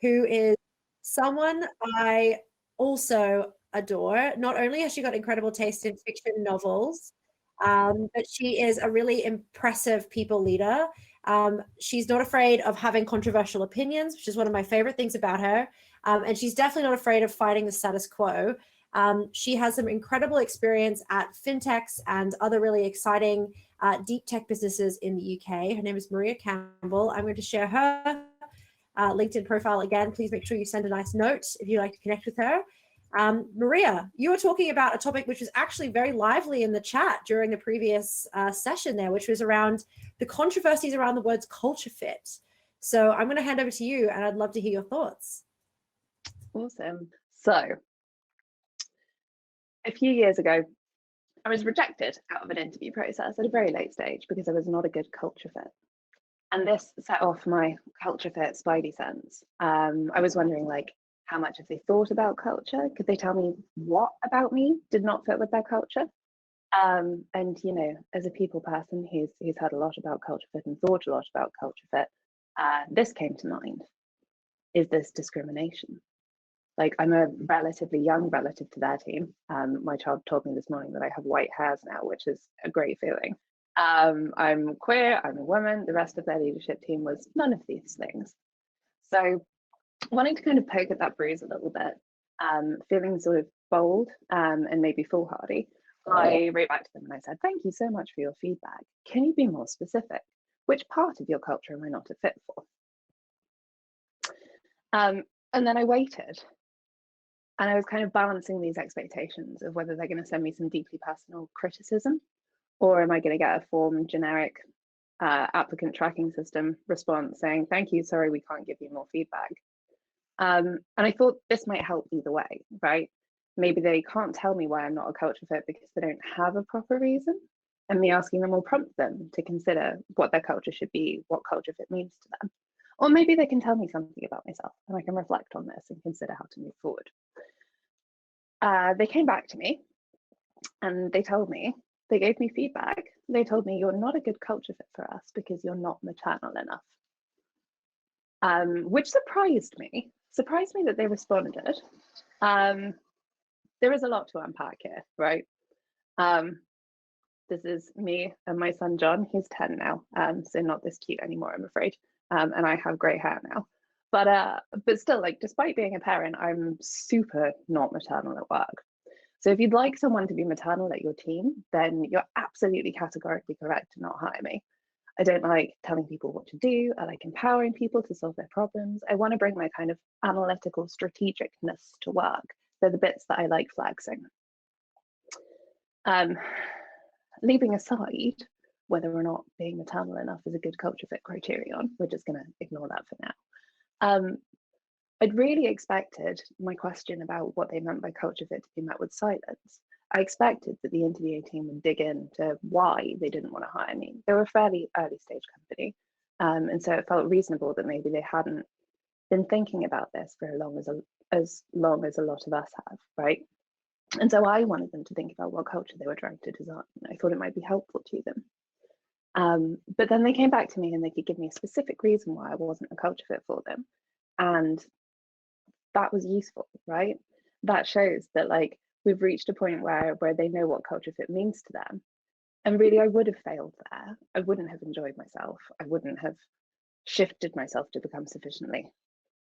who is someone I also adore. Not only has she got incredible taste in fiction novels, but she is a really impressive people leader. She's not afraid of having controversial opinions, which is one of my favorite things about her. And she's definitely not afraid of fighting the status quo. She has some incredible experience at fintechs and other really exciting deep tech businesses in the UK. Her name is Maria Campbell. I'm going to share her LinkedIn profile again. Please make sure you send a nice note if you'd like to connect with her. Maria, you were talking about a topic which was actually very lively in the chat during the previous session there, which was around the controversies around the words culture fit. So I'm going to hand over to you, and I'd love to hear your thoughts. Awesome. So a few years ago, I was rejected out of an interview process at a very late stage because I was not a good culture fit. And this set off my culture fit spidey sense. I was wondering, like, how much have they thought about culture? Could they tell me what about me did not fit with their culture? And, you know, as a people person who's heard a lot about culture fit and thought a lot about culture fit, this came to mind. Is this discrimination? Like, I'm a relatively young relative to their team. My child told me this morning that I have white hairs now, which is a great feeling. I'm queer, I'm a woman. The rest of their leadership team was none of these things. So wanting to kind of poke at that bruise a little bit, feeling sort of bold and maybe foolhardy, I wrote back to them and I said, thank you so much for your feedback. Can you be more specific? Which part of your culture am I not a fit for? And then I waited. And I was kind of balancing these expectations of whether they're going to send me some deeply personal criticism, or am I going to get a form generic applicant tracking system response saying, thank you, sorry, we can't give you more feedback. And I thought this might help either way, right? Maybe they can't tell me why I'm not a culture fit because they don't have a proper reason. And me asking them will prompt them to consider what their culture should be, what culture fit means to them. Or maybe they can tell me something about myself and I can reflect on this and consider how to move forward. They came back to me and they gave me feedback. They told me, you're not a good culture fit for us because you're not maternal enough. Which surprised me that they responded. There is a lot to unpack here, right? This is me and my son, John. He's 10 now, so not this cute anymore, I'm afraid. And I have gray hair now. But still, like, despite being a parent, I'm super not maternal at work. So if you'd like someone to be maternal at your team, then you're absolutely categorically correct to not hire me. I don't like telling people what to do. I like empowering people to solve their problems. I want to bring my kind of analytical strategicness to work. They're the bits that I like flexing. Leaving aside whether or not being maternal enough is a good culture fit criterion, we're just going to ignore that for now. I'd really expected my question about what they meant by culture fit to be met with silence. I expected that the interviewing team would dig into why they didn't want to hire me. They were a fairly early stage company, and so it felt reasonable that maybe they hadn't been thinking about this for as long as a lot of us have, right? And so I wanted them to think about what culture they were trying to design. I thought it might be helpful to them. But then they came back to me and they could give me a specific reason why I wasn't a culture fit for them. And that was useful, right? That shows that, like, we've reached a point where they know what culture fit means to them. And really, I would have failed there. I wouldn't have enjoyed myself. I wouldn't have shifted myself to become sufficiently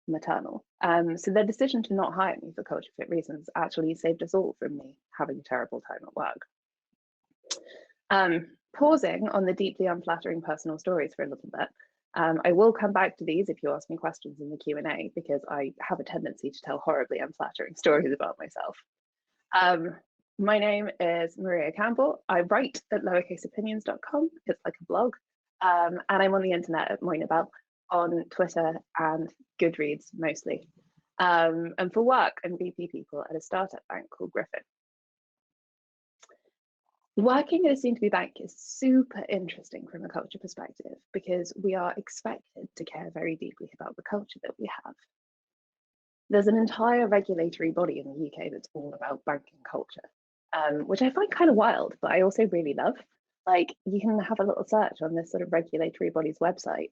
maternal. So their decision to not hire me for culture fit reasons actually saved us all from me having a terrible time at work. Pausing on the deeply unflattering personal stories for a little bit, I will come back to these if you ask me questions in the Q&A, because I have a tendency to tell horribly unflattering stories about myself. My name is Maria Campbell. I write at lowercaseopinions.com. It's like a blog. And I'm on the internet at Moinabel, on Twitter and Goodreads mostly. And for work, I'm VP people at a startup bank called Griffin. Working at a soon-to-be bank is super interesting from a culture perspective because we are expected to care very deeply about the culture that we have. There's an entire regulatory body in the UK that's all about banking culture, which I find kind of wild, but I also really love. Like, you can have a little search on this sort of regulatory body's website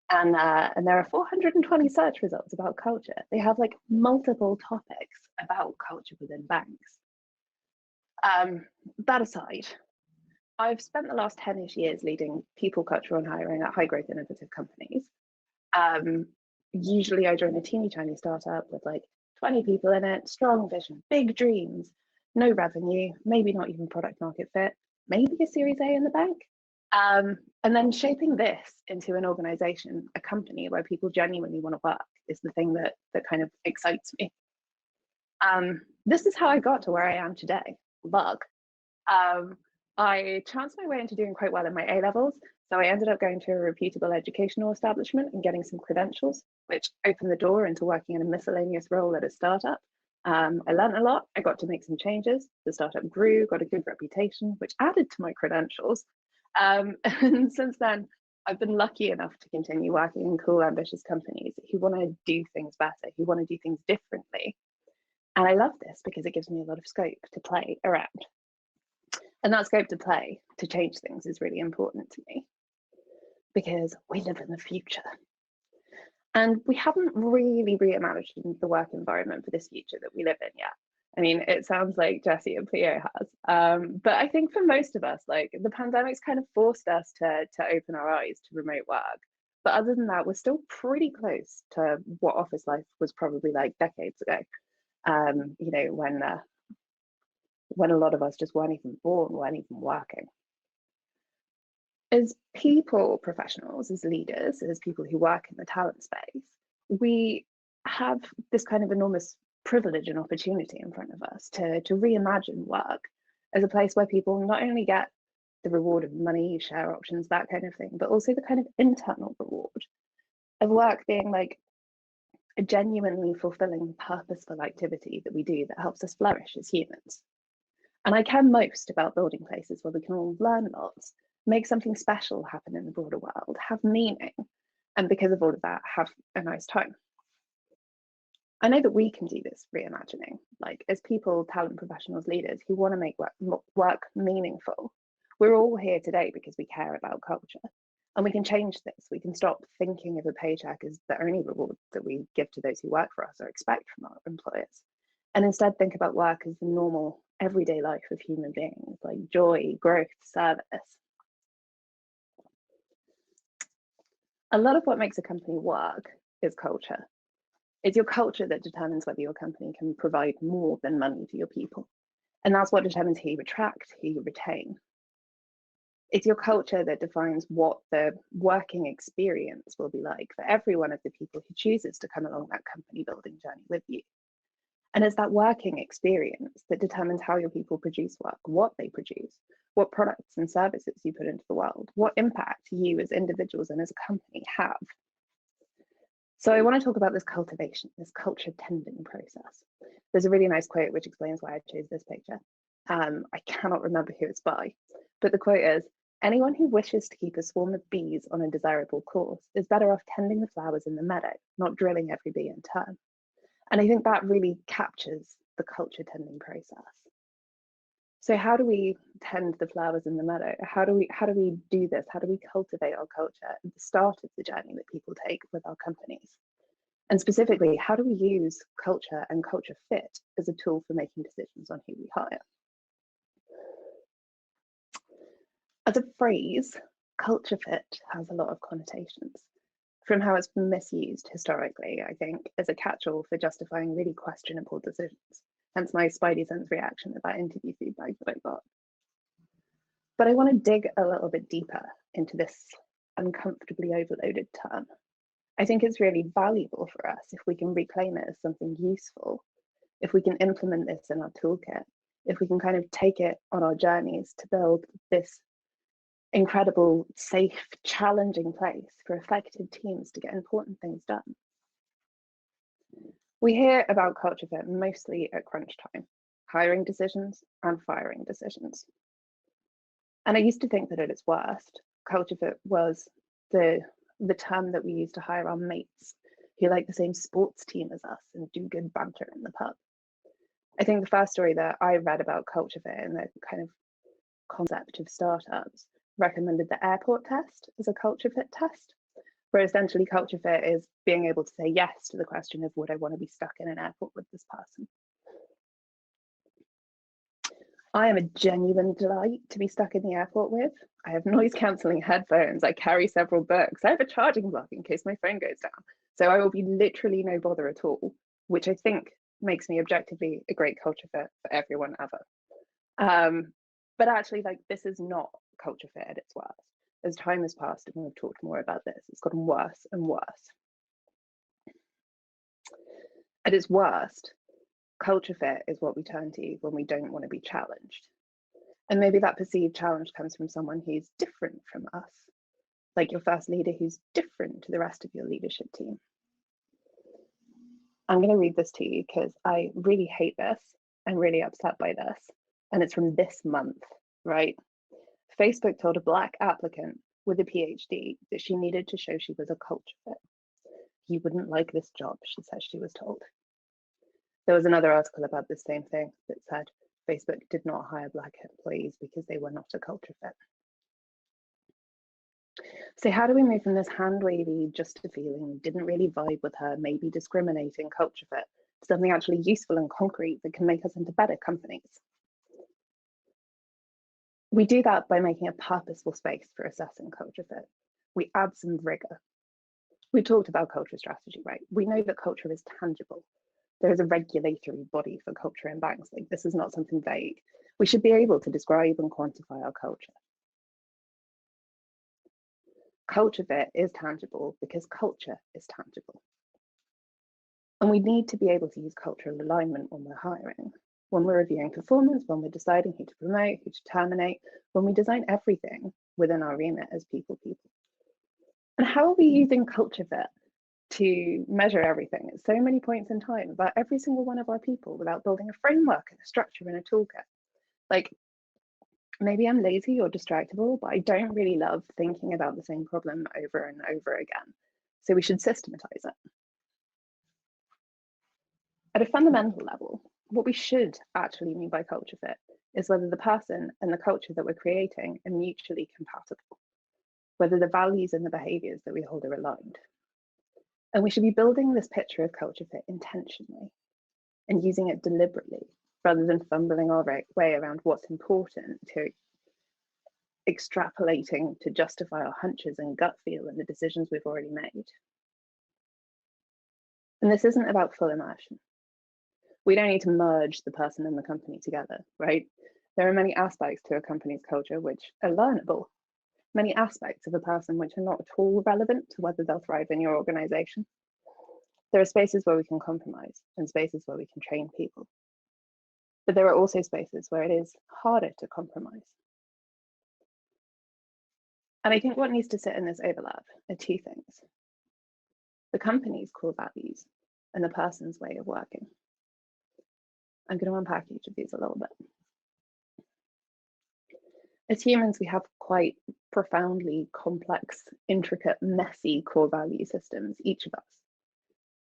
And there are 420 search results about culture. They have like multiple topics about culture within banks. That aside, I've spent the last 10-ish years leading people, culture, and hiring at high growth innovative companies. Usually I join a teeny tiny startup with like 20 people in it, strong vision, big dreams, no revenue, maybe not even product market fit, maybe a Series A in the bank. And then shaping this into an organization, a company where people genuinely want to work is the thing that kind of excites me. This is how I got to where I am today. Luck. I chanced my way into doing quite well in my A levels. So I ended up going to a reputable educational establishment and getting some credentials, which opened the door into working in a miscellaneous role at a startup. I learned a lot. I got to make some changes. The startup grew, got a good reputation, which added to my credentials. And since then, I've been lucky enough to continue working in cool, ambitious companies who want to do things better, who want to do things differently. And I love this because it gives me a lot of scope to play around. And that scope to play, to change things, is really important to me because we live in the future. And we haven't really reimagined the work environment for this future that we live in yet. I mean, it sounds like Jesse and Cleo has, but I think for most of us, like the pandemic's kind of forced us to open our eyes to remote work. But other than that, we're still pretty close to what office life was probably like decades ago. You know, when a lot of us just weren't even born, weren't even working. As people professionals, as leaders, as people who work in the talent space, we have this kind of enormous privilege and opportunity in front of us to reimagine work as a place where people not only get the reward of money, share options, that kind of thing, but also the kind of internal reward of work being like a genuinely fulfilling, purposeful activity that we do that helps us flourish as humans. And I care most about building places where we can all learn lots, make something special happen in the broader world, have meaning, and because of all of that, have a nice time. I know that we can do this reimagining, like as people, talent professionals, leaders who want to make work meaningful. We're all here today because we care about culture. And we can change this. We can stop thinking of a paycheck as the only reward that we give to those who work for us or expect from our employers. And instead think about work as the normal, everyday life of human beings, like joy, growth, service. A lot of what makes a company work is culture. It's your culture that determines whether your company can provide more than money to your people. And that's what determines who you attract, who you retain. It's your culture that defines what the working experience will be like for every one of the people who chooses to come along that company building journey with you. And it's that working experience that determines how your people produce work, what they produce, what products and services you put into the world, what impact you as individuals and as a company have. So I want to talk about this cultivation, this culture tending process. There's a really nice quote which explains why I chose this picture. I cannot remember who it's by, but the quote is, "Anyone who wishes to keep a swarm of bees on a desirable course is better off tending the flowers in the meadow, not drilling every bee in turn." And I think that really captures the culture tending process. So how do we tend the flowers in the meadow? How do we do this? How do we cultivate our culture at the start of the journey that people take with our companies? And specifically, how do we use culture and culture fit as a tool for making decisions on who we hire? As a phrase, culture fit has a lot of connotations. From how it's been misused historically, I think, as a catch-all for justifying really questionable decisions. Hence my spidey sense reaction at that interview feedback that I got. But I want to dig a little bit deeper into this uncomfortably overloaded term. I think it's really valuable for us if we can reclaim it as something useful, if we can implement this in our toolkit, if we can kind of take it on our journeys to build this incredible, safe, challenging place for effective teams to get important things done. We hear about culture fit mostly at crunch time, hiring decisions and firing decisions. And I used to think that at its worst, culture fit was the term that we used to hire our mates who like the same sports team as us and do good banter in the pub. I think the first story that I read about culture fit and the kind of concept of startups recommended the airport test as a culture fit test, where essentially culture fit is being able to say yes to the question of, would I want to be stuck in an airport with this person? I am a genuine delight to be stuck in the airport with. I have noise cancelling headphones. I carry several books. I have a charging block in case my phone goes down. So I will be literally no bother at all, which I think makes me objectively a great culture fit for everyone ever. But actually, like, this is not culture fit at its worst. As time has passed and we've talked more about this, it's gotten worse and worse. At its worst, culture fit is what we turn to when we don't want to be challenged. And maybe that perceived challenge comes from someone who's different from us, like your first leader who's different to the rest of your leadership team. I'm going to read this to you because I really hate this. I'm really upset by this. And it's from this month, right? Facebook told a Black applicant with a PhD that she needed to show she was a culture fit. You wouldn't like this job, she said she was told. There was another article about the same thing that said Facebook did not hire Black employees because they were not a culture fit. So how do we move from this hand-wavy, just a feeling, didn't really vibe with her, maybe discriminating culture fit, to something actually useful and concrete that can make us into better companies? We do that by making a purposeful space for assessing culture fit. We add some rigor. We talked about culture strategy, right? We know that culture is tangible. There is a regulatory body for culture in banks. Like, this is not something vague. We should be able to describe and quantify our culture. Culture fit is tangible because culture is tangible. And we need to be able to use cultural alignment when we're hiring, when we're reviewing performance, when we're deciding who to promote, who to terminate, when we design everything within our remit as people. And how are we using culture fit to measure everything at so many points in time about every single one of our people without building a framework and a structure and a toolkit? Like, maybe I'm lazy or distractible, but I don't really love thinking about the same problem over and over again. So we should systematize it. At a fundamental level, what we should actually mean by culture fit is whether the person and the culture that we're creating are mutually compatible, whether the values and the behaviors that we hold are aligned. And we should be building this picture of culture fit intentionally and using it deliberately, rather than fumbling our way around what's important to extrapolating to justify our hunches and gut feel and the decisions we've already made. And this isn't about full immersion. We don't need to merge the person and the company together, right? There are many aspects to a company's culture which are learnable, many aspects of a person which are not at all relevant to whether they'll thrive in your organization. There are spaces where we can compromise and spaces where we can train people. But there are also spaces where it is harder to compromise. And I think what needs to sit in this overlap are two things: the company's core values and the person's way of working. I'm going to unpack each of these a little bit. As humans, we have quite profoundly complex, intricate, messy core value systems, each of us.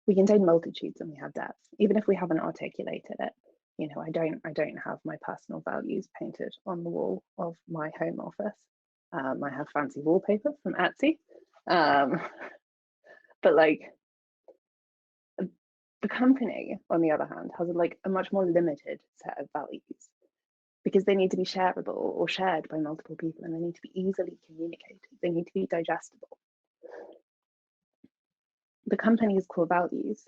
We contain multitudes and we have depth, even if we haven't articulated it. You know, I don't have my personal values painted on the wall of my home office. I have fancy wallpaper from Etsy. But like, the company, on the other hand, has like a much more limited set of values because they need to be shareable or shared by multiple people, and they need to be easily communicated. They need to be digestible. The company's core values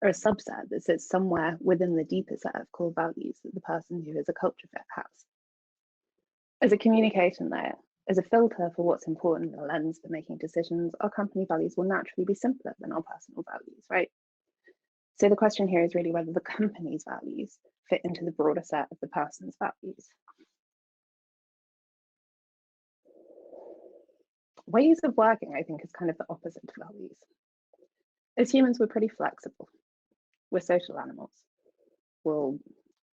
are a subset that sits somewhere within the deeper set of core values that the person who is a culture fit has. As a communication layer, as a filter for what's important, a lens for making decisions, our company values will naturally be simpler than our personal values, right? So the question here is really whether the company's values fit into the broader set of the person's values. Ways of working, I think, is kind of the opposite to values. As humans, we're pretty flexible. We're social animals. We'll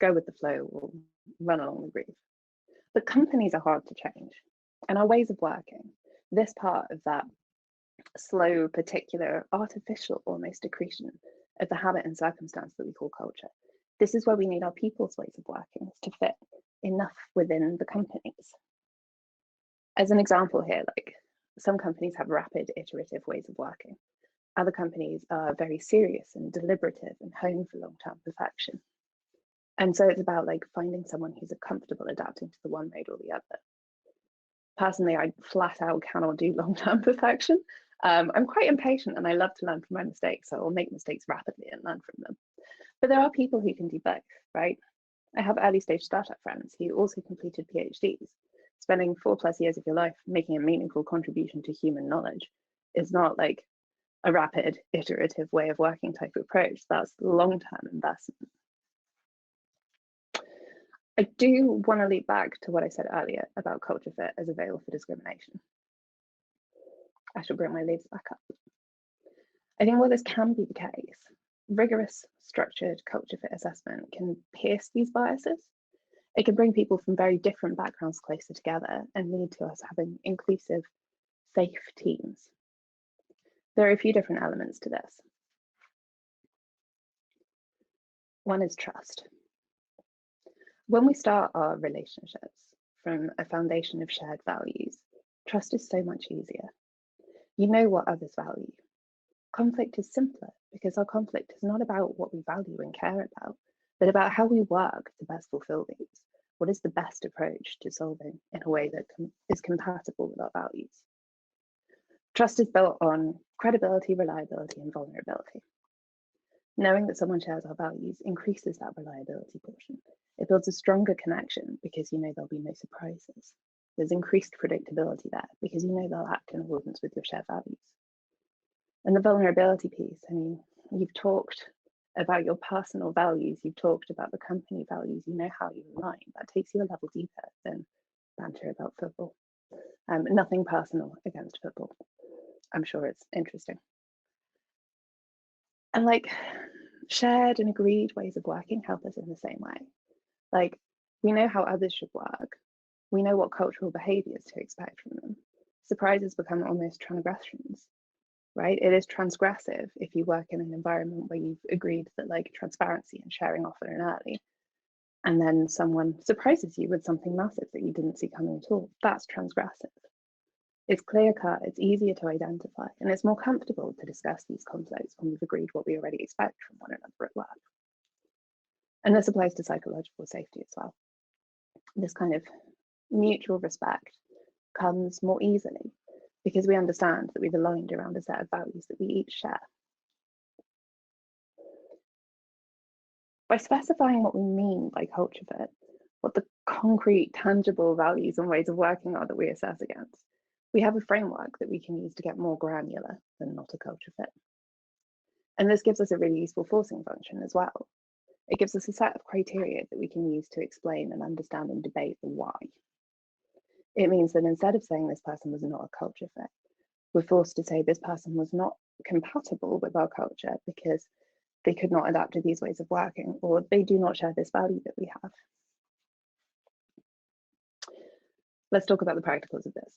go with the flow, we'll run along the groove. But companies are hard to change. And our ways of working, this part of that slow, particular, artificial almost accretion of the habit and circumstance that we call culture, this is where we need our people's ways of working to fit enough within the companies. As an example here, like Some companies have rapid, iterative ways of working. Other companies are very serious and deliberative and hone for long-term perfection. And so it's about like finding someone who's comfortable adapting to the one mode or the other. Personally, I flat out cannot do long-term perfection. I'm quite impatient and I love to learn from my mistakes, so I'll make mistakes rapidly and learn from them. But there are people who can do both, right? I have early stage startup friends who also completed PhDs. Spending 4+ years of your life making a meaningful contribution to human knowledge is not like a rapid, iterative way of working type approach. That's long-term investment. I do want to leap back to what I said earlier about culture fit as a veil for discrimination. I shall bring my leaves back up. I think while this can be the case, rigorous, structured culture fit assessment can pierce these biases. It can bring people from very different backgrounds closer together and lead to us having inclusive, safe teams. There are a few different elements to this. One is trust. When we start our relationships from a foundation of shared values, trust is so much easier. You know what others value. Conflict is simpler because our conflict is not about what we value and care about, but about how we work to best fulfill these. What is the best approach to solving in a way that is compatible with our values? Trust is built on credibility, reliability, and vulnerability. Knowing that someone shares our values increases that reliability portion. It builds a stronger connection because you know there'll be no surprises. There's increased predictability there because you know they'll act in accordance with your shared values. And the vulnerability piece, I mean, you've talked about your personal values, you've talked about the company values, you know how you align. That takes you a level deeper than banter about football. Nothing personal against football. I'm sure it's interesting. And like shared and agreed ways of working help us in the same way. Like we know how others should work. We know what cultural behaviors to expect from them. Surprises become almost transgressions, right? It is transgressive if you work in an environment where you've agreed that like transparency and sharing often and early, and then someone surprises you with something massive that you didn't see coming at all. That's transgressive. It's clear cut, it's easier to identify, and it's more comfortable to discuss these conflicts when we've agreed what we already expect from one another at work. And this applies to psychological safety as well. This kind of mutual respect comes more easily because we understand that we've aligned around a set of values that we each share. By specifying what we mean by culture fit, what the concrete, tangible values and ways of working are that we assess against, we have a framework that we can use to get more granular than not a culture fit. And this gives us a really useful forcing function as well. It gives us a set of criteria that we can use to explain and understand and debate the why. It means that instead of saying this person was not a culture fit, we're forced to say this person was not compatible with our culture because they could not adapt to these ways of working, or they do not share this value that we have. Let's talk about the practicals of this.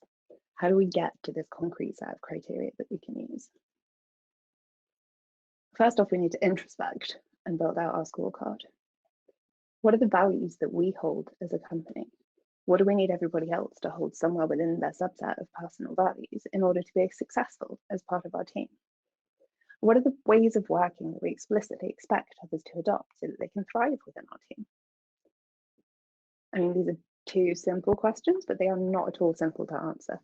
How do we get to this concrete set of criteria that we can use? First off, we need to introspect and build out our scorecard. What are the values that we hold as a company? What do we need everybody else to hold somewhere within their subset of personal values in order to be successful as part of our team? What are the ways of working that we explicitly expect others to adopt so that they can thrive within our team? I mean, these are two simple questions, but they are not at all simple to answer.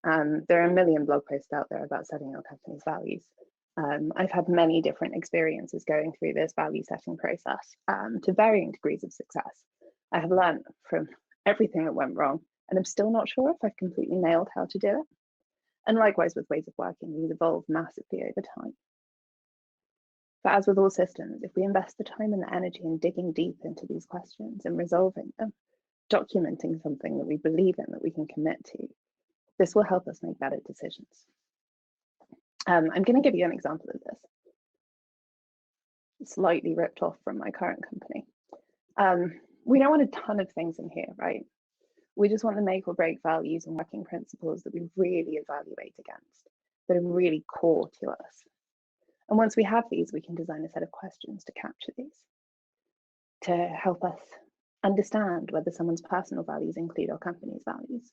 There are a million blog posts out there about setting your company's values. I've had many different experiences going through this value setting process to varying degrees of success. I have learned from everything that went wrong, and I'm still not sure if I've completely nailed how to do it. And likewise with ways of working, these evolve massively over time. But as with all systems, if we invest the time and the energy in digging deep into these questions and resolving them, documenting something that we believe in, that we can commit to, this will help us make better decisions. I'm going to give you an example of this. Slightly ripped off from my current company. We don't want a ton of things in here, right? We just want the make or break values and working principles that we really evaluate against, that are really core to us. And once we have these, we can design a set of questions to capture these, to help us understand whether someone's personal values include our company's values.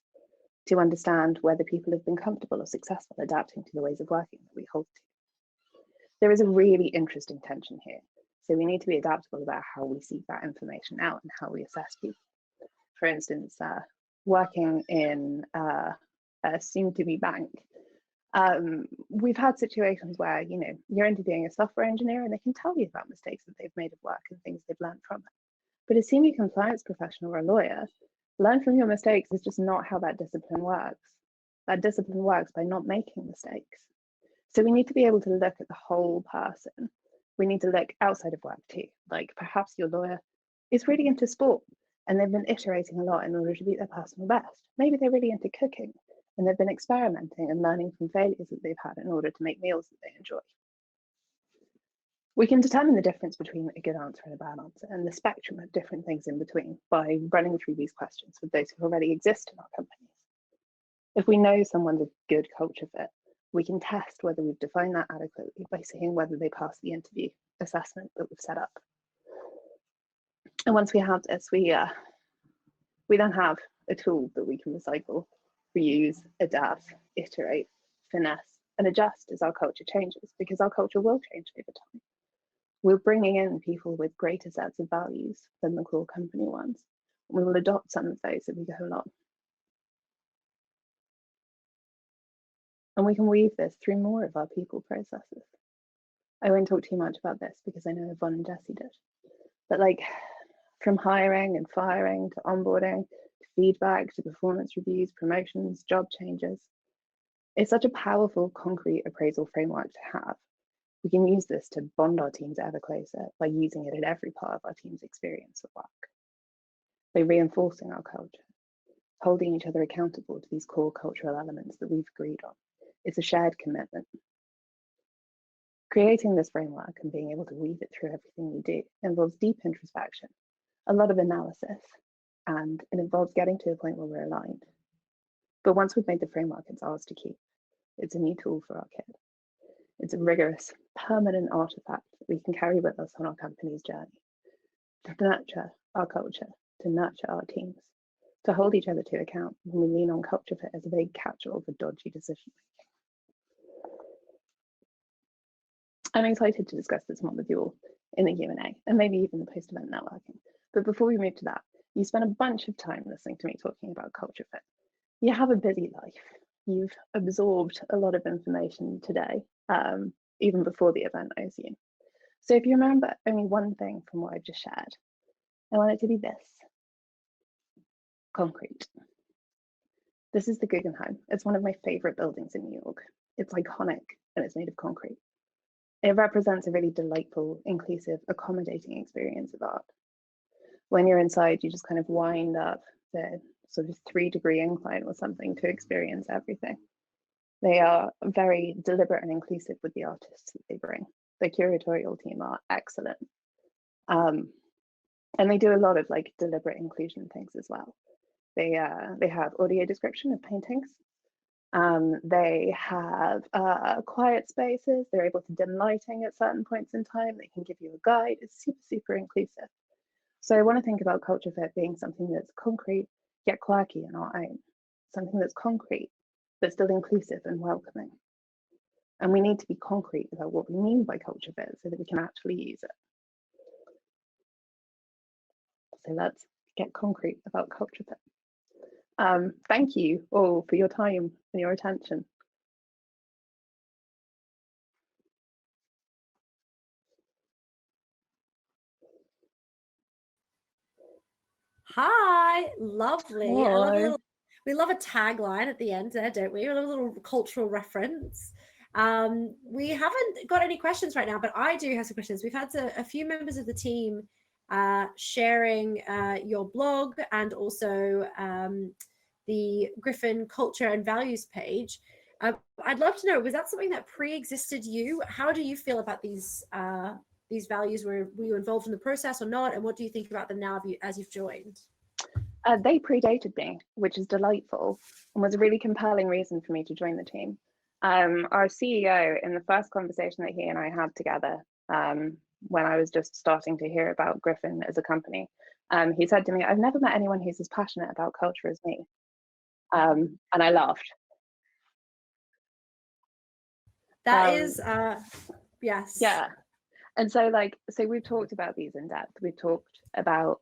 to understand whether people have been comfortable or successful adapting to the ways of working that we hold to. There is a really interesting tension here. So we need to be adaptable about how we seek that information out and how we assess people. For instance, working in a soon-to-be bank, we've had situations where, you know, you're interviewing a software engineer and they can tell you about mistakes that they've made at work and things they've learned from it. But a senior compliance professional or a lawyer, learn from your mistakes is just not how that discipline works. That discipline works by not making mistakes. So we need to be able to look at the whole person. We need to look outside of work too. Like perhaps your lawyer is really into sport and they've been iterating a lot in order to be their personal best. Maybe they're really into cooking and they've been experimenting and learning from failures that they've had in order to make meals that they enjoy. We can determine the difference between a good answer and a bad answer and the spectrum of different things in between by running through these questions with those who already exist in our companies. If we know someone's a good culture fit, we can test whether we've defined that adequately by seeing whether they pass the interview assessment that we've set up. And once we have this, we then have a tool that we can recycle, reuse, adapt, iterate, finesse, and adjust as our culture changes, because our culture will change over time. We're bringing in people with greater sets of values than the core company ones. We will adopt some of those as we go along. And we can weave this through more of our people processes. I won't talk too much about this because I know Yvonne and Jessie did. But like from hiring and firing to onboarding, to feedback, to performance reviews, promotions, job changes, it's such a powerful, concrete appraisal framework to have. We can use this to bond our teams ever closer by using it in every part of our team's experience at work, by reinforcing our culture, holding each other accountable to these core cultural elements that we've agreed on. It's a shared commitment. Creating this framework and being able to weave it through everything we do involves deep introspection, a lot of analysis, and it involves getting to a point where we're aligned. But once we've made the framework, it's ours to keep. It's a new tool for our kit. It's a rigorous, permanent artifact that we can carry with us on our company's journey to nurture our culture, to nurture our teams, to hold each other to account when we lean on culture fit as a big catch-all for dodgy decision making. I'm excited to discuss this more with you all in the Q&A and maybe even the post-event networking. But before we move to that, you spent a bunch of time listening to me talking about culture fit. You have a busy life. You've absorbed a lot of information today, even before the event, I assume. So if you remember only one thing from what I've just shared, I want it to be this: concrete. This is the Guggenheim. It's one of my favorite buildings in New York. It's iconic and it's made of concrete. It represents a really delightful, inclusive, accommodating experience of art. When you're inside, you just kind of wind up the sort of 3-degree incline or something to experience everything. They are very deliberate and inclusive with the artists that they bring. The curatorial team are excellent. And they do a lot of like deliberate inclusion things as well. They have audio description of paintings. They have quiet spaces. They're able to dim lighting at certain points in time. They can give you a guide. It's super, super inclusive. So I want to think about culture fit being something that's concrete, yet quirky in our own. Something that's concrete, but still inclusive and welcoming. And we need to be concrete about what we mean by culture fit so that we can actually use it. So let's get concrete about culture fit. Thank you all for your time and your attention. Hi, lovely. Hello. I love a little, we love a tagline at the end there, don't we? A little cultural reference. We haven't got any questions right now, but I do have some questions. We've had a few members of the team sharing your blog and also the Griffin Culture and Values page. I'd love to know, was that something that pre-existed you? How do you feel about these values? Were you involved in the process or not? And what do you think about them now as you've joined? They predated me, which is delightful and was a really compelling reason for me to join the team. Our CEO, in the first conversation that he and I had together, when I was just starting to hear about Griffin as a company, he said to me, "I've never met anyone who's as passionate about culture as me." And I laughed. That is, yes. Yeah. And so we've talked about these in depth. We've talked about,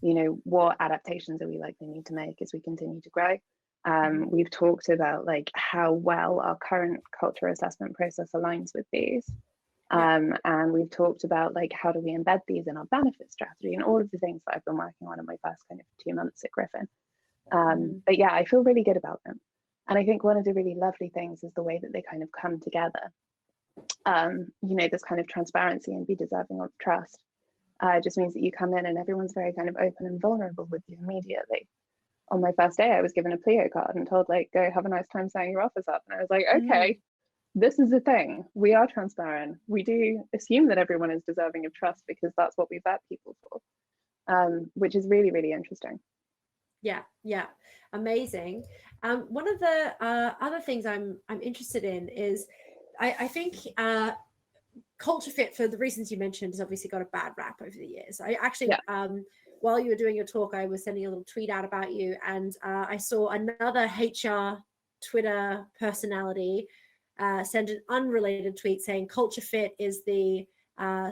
you know, what adaptations are we likely need to make as we continue to grow. We've talked about like how well our current culture assessment process aligns with these. And we've talked about like how do we embed these in our benefit strategy and all of the things that I've been working on in my first kind of 2 months at Griffin. But yeah, I feel really good about them. And I think one of the really lovely things is the way that they kind of come together. You know, this kind of transparency and be deserving of trust just means that you come in and everyone's very kind of open and vulnerable with you immediately. On my first day, I was given a Pleo card and told like, go have a nice time setting your office up. And I was like, okay, this is the thing. We are transparent. We do assume that everyone is deserving of trust because that's what we vet people for, which is really, really interesting. Yeah, amazing. One of the other things I'm interested in is I think culture fit, for the reasons you mentioned, has obviously got a bad rap over the years. I actually, while you were doing your talk, I was sending a little tweet out about you, and I saw another HR Twitter personality send an unrelated tweet saying culture fit is the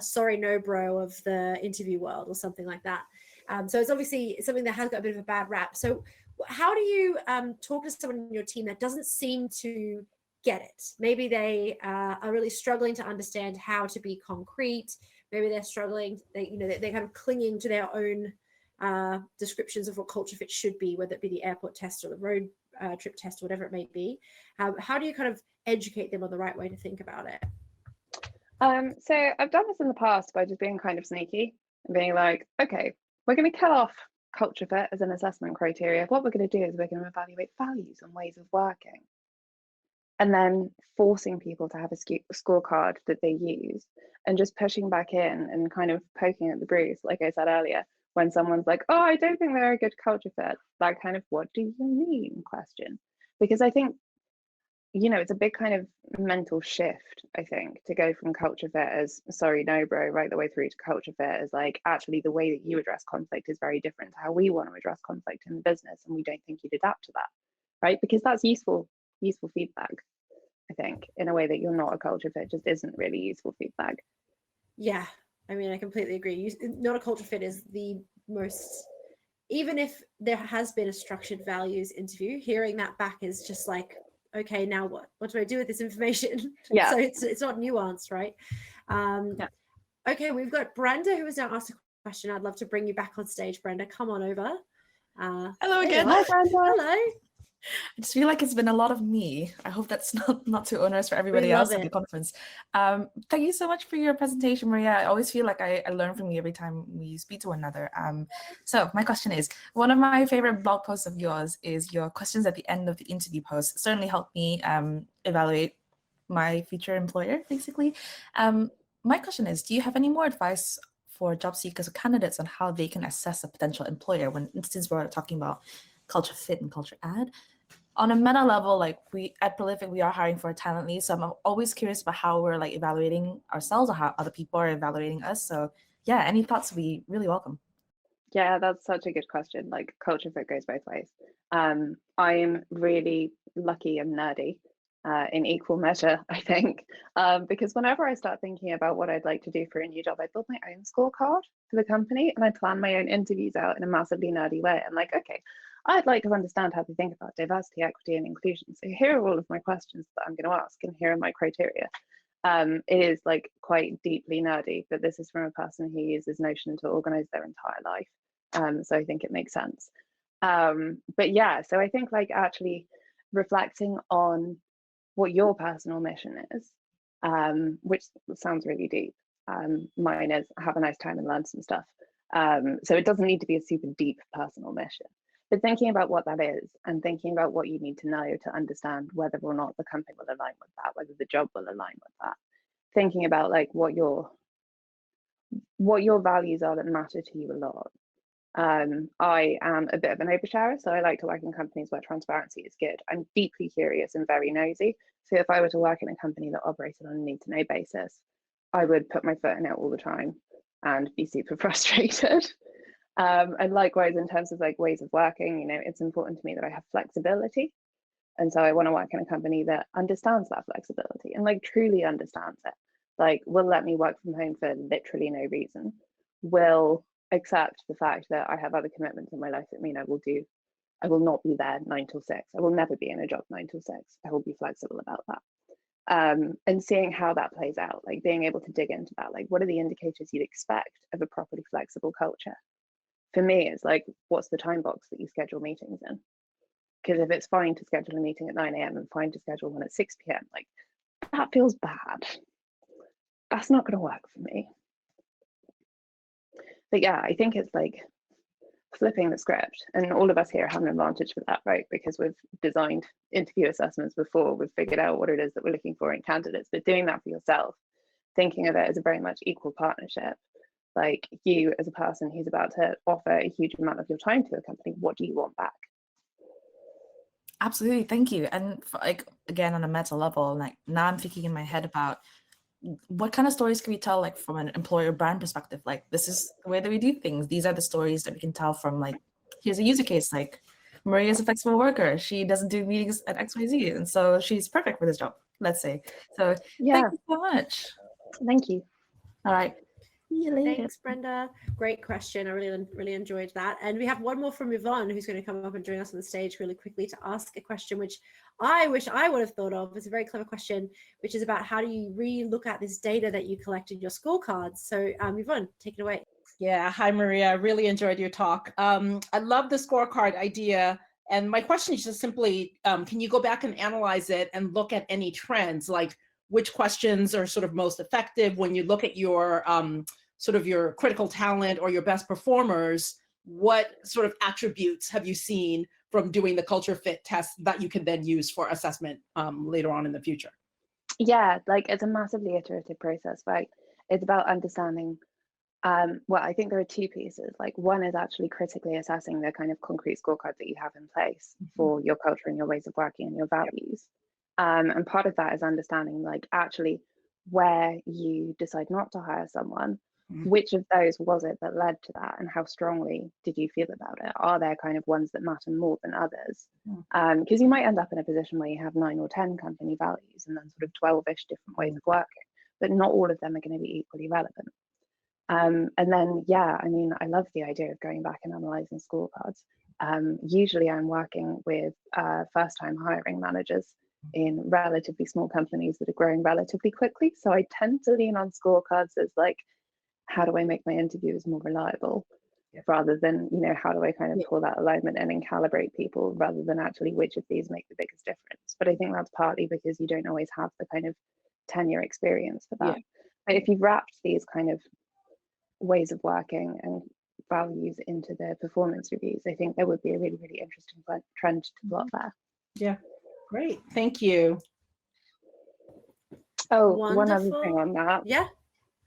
sorry no bro of the interview world, or something like that. So it's obviously something that has got a bit of a bad rap. So how do you talk to someone in your team that doesn't seem to get it? Maybe they are really struggling to understand how to be concrete. Maybe they're struggling, they're kind of clinging to their own descriptions of what culture fit should be, whether it be the airport test or the road trip test, or whatever it may be. How do you kind of educate them on the right way to think about it? So I've done this in the past by just being kind of sneaky and being like, okay, we're going to kill off culture fit as an assessment criteria. What we're going to do is we're going to evaluate values and ways of working, and then forcing people to have a scorecard that they use, and just pushing back in and kind of poking at the bruise, like I said earlier, when someone's like, oh, I don't think they're a good culture fit, that kind of what do you mean question. Because I think, you know, it's a big kind of mental shift, I think, to go from culture fit as sorry no bro right the way through to culture fit as like, actually the way that you address conflict is very different to how we want to address conflict in the business, and we don't think you'd adapt to that, right? Because that's useful feedback, I think, in a way that you're not a culture fit just isn't really useful feedback. Yeah, I mean, I completely agree. Not a culture fit is the most, even if there has been a structured values interview, hearing that back is just like, okay, now what do I do with this information? Yeah. So it's not nuanced, right? Okay, we've got Brenda, who has now asked a question. I'd love to bring you back on stage, Brenda. Come on over. Hello again. Hi, Brenda. Hello. I just feel like it's been a lot of me. I hope that's not too onerous for everybody else at the conference. Thank you so much for your presentation, Maria. I always feel like I learn from you every time we speak to one another. So my question is, one of my favorite blog posts of yours is your questions at the end of the interview post. It certainly helped me evaluate my future employer, basically. My question is, do you have any more advice for job seekers or candidates on how they can assess a potential employer when, since we're talking about culture fit and culture add? On a meta level, like we at Prolific, we are hiring for a talent lead. So I'm always curious about how we're like evaluating ourselves or how other people are evaluating us. So yeah, any thoughts would be really welcome. Yeah, that's such a good question. Like culture fit goes both ways. I'm really lucky and nerdy in equal measure, I think, because whenever I start thinking about what I'd like to do for a new job, I build my own scorecard for the company and I plan my own interviews out in a massively nerdy way. I'm like, okay, I'd like to understand how they think about diversity, equity, and inclusion. So here are all of my questions that I'm going to ask, and here are my criteria. It is like quite deeply nerdy, but this is from a person who uses Notion to organize their entire life. So I think it makes sense. But yeah, so I think like actually reflecting on what your personal mission is, which sounds really deep. Mine is have a nice time and learn some stuff. So it doesn't need to be a super deep personal mission. But thinking about what that is and thinking about what you need to know to understand whether or not the company will align with that, whether the job will align with that. Thinking about like what your values are that matter to you a lot. I am a bit of an oversharer, so I like to work in companies where transparency is good. I'm deeply curious and very nosy. So if I were to work in a company that operated on a need-to-know basis, I would put my foot in it all the time and be super frustrated. And likewise, in terms of like ways of working, you know, it's important to me that I have flexibility. And so I want to work in a company that understands that flexibility and like truly understands it. Like, will let me work from home for literally no reason, will accept the fact that I have other commitments in my life that mean I will not be there 9 till 6. I will never be in a job 9 till 6. I will be flexible about that. And seeing how that plays out, like being able to dig into that, like what are the indicators you'd expect of a properly flexible culture? For me, it's like, what's the time box that you schedule meetings in? Because if it's fine to schedule a meeting at 9 a.m. and fine to schedule one at 6 p.m., like that feels bad. That's not going to work for me. But yeah, I think it's like flipping the script, and all of us here have an advantage for that, right? Because we've designed interview assessments before, we've figured out what it is that we're looking for in candidates, but doing that for yourself, thinking of it as a very much equal partnership, like you as a person who's about to offer a huge amount of your time to a company, what do you want back? Absolutely, thank you. And like again, on a meta level, like now I'm thinking in my head about what kind of stories can we tell, like from an employer brand perspective? Like this is the way that we do things. These are the stories that we can tell from, like, here's a user case, like Maria is a flexible worker. She doesn't do meetings at XYZ, and so she's perfect for this job, let's say. So yeah, thank you so much. Thank you. All right. See you later. Thanks, Brenda. Great question. I really enjoyed that. And we have one more from Yvonne, who's going to come up and join us on the stage really quickly to ask a question, which I wish I would have thought of. It's a very clever question, which is about how do you re-look at this data that you collected, your scorecards. So Yvonne, take it away. Yeah, hi, Maria. I really enjoyed your talk. I love the scorecard idea. And my question is just simply, can you go back and analyze it and look at any trends, like which questions are sort of most effective when you look at your sort of your critical talent or your best performers? What sort of attributes have you seen from doing the culture fit test that you can then use for assessment later on in the future? Yeah, like it's a massively iterative process, right? It's about understanding. Well, I think there are two pieces. Like one is actually critically assessing the kind of concrete scorecard that you have in place for your culture and your ways of working and your values. And part of that is understanding, like, actually where you decide not to hire someone, which of those was it that led to that, and how strongly did you feel about it? Are there kind of ones that matter more than others? Because you might end up in a position where you have 9 or 10 company values and then sort of 12-ish different ways of working, but not all of them are going to be equally relevant. And then, yeah, I mean, I love the idea of going back and analysing scorecards. Usually I'm working with first-time hiring managers in relatively small companies that are growing relatively quickly. So I tend to lean on scorecards as like, how do I make my interviews more reliable? Rather than, you know, how do I kind of pull that alignment in and calibrate people, rather than actually which of these make the biggest difference. But I think that's partly because you don't always have the kind of tenure experience for that. But if you've wrapped these kind of ways of working and values into their performance reviews, I think there would be a really, really interesting trend to plot there. Yeah, great. Thank you. Oh, Wonderful. one other thing on that. Yeah,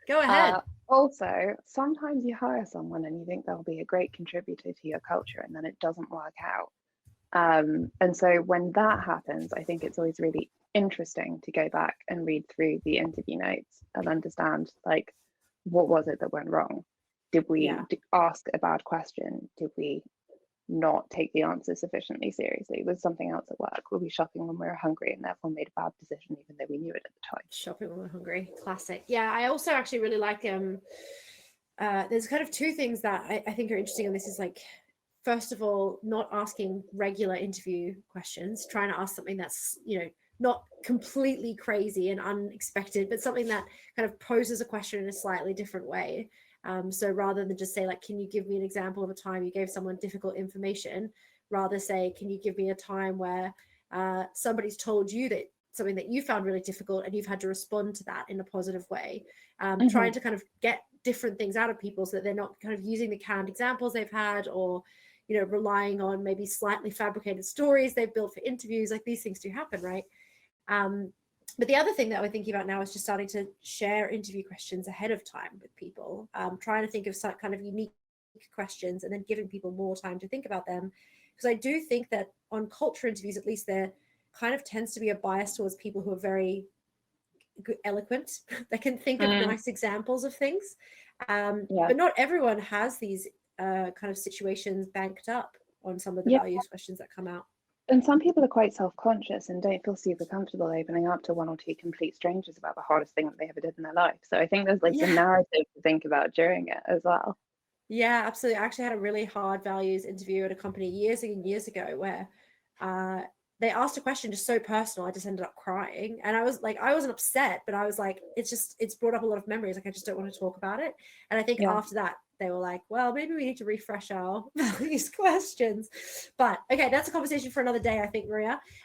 go ahead. Also, sometimes you hire someone and you think they'll be a great contributor to your culture, and then it doesn't work out. And so when that happens, I think it's always really interesting to go back and read through the interview notes and understand, like, what was it that went wrong? Did we ask a bad question? Did we not take the answer sufficiently seriously? Was something else at work? Were we shopping when we were hungry and therefore made a bad decision even though we knew it at the time? Shopping when we're hungry, classic. Yeah, I also actually really like there's kind of two things that I think are interesting, and this is like, first of all, not asking regular interview questions, trying to ask something that's, you know, not completely crazy and unexpected, but something that kind of poses a question in a slightly different way. So rather than just say, like, can you give me an example of a time you gave someone difficult information, rather say, can you give me a time where somebody's told you that something that you found really difficult and you've had to respond to that in a positive way. Trying to kind of get different things out of people so that they're not kind of using the canned examples they've had, or, you know, relying on maybe slightly fabricated stories they've built for interviews. Like, these things do happen, right? But the other thing that we're thinking about now is just starting to share interview questions ahead of time with people, trying to think of some kind of unique questions and then giving people more time to think about them. Because I do think that on culture interviews, at least, there kind of tends to be a bias towards people who are very eloquent. They can think of nice examples of things. But not everyone has these kind of situations banked up on some of the Yeah. values questions that come out. And some people are quite self-conscious and don't feel super comfortable opening up to one or two complete strangers about the hardest thing that they ever did in their life. So I think there's like the narrative to think about during it as well. Yeah, absolutely. I actually had a really hard values interview at a company years and years ago where they asked a question just so personal, I just ended up crying. And I was like, I wasn't upset, but I was like, it's brought up a lot of memories. Like, I just don't want to talk about it. And I think after that, they were like, well, maybe we need to refresh our values questions. But okay, that's a conversation for another day, I think, Maria.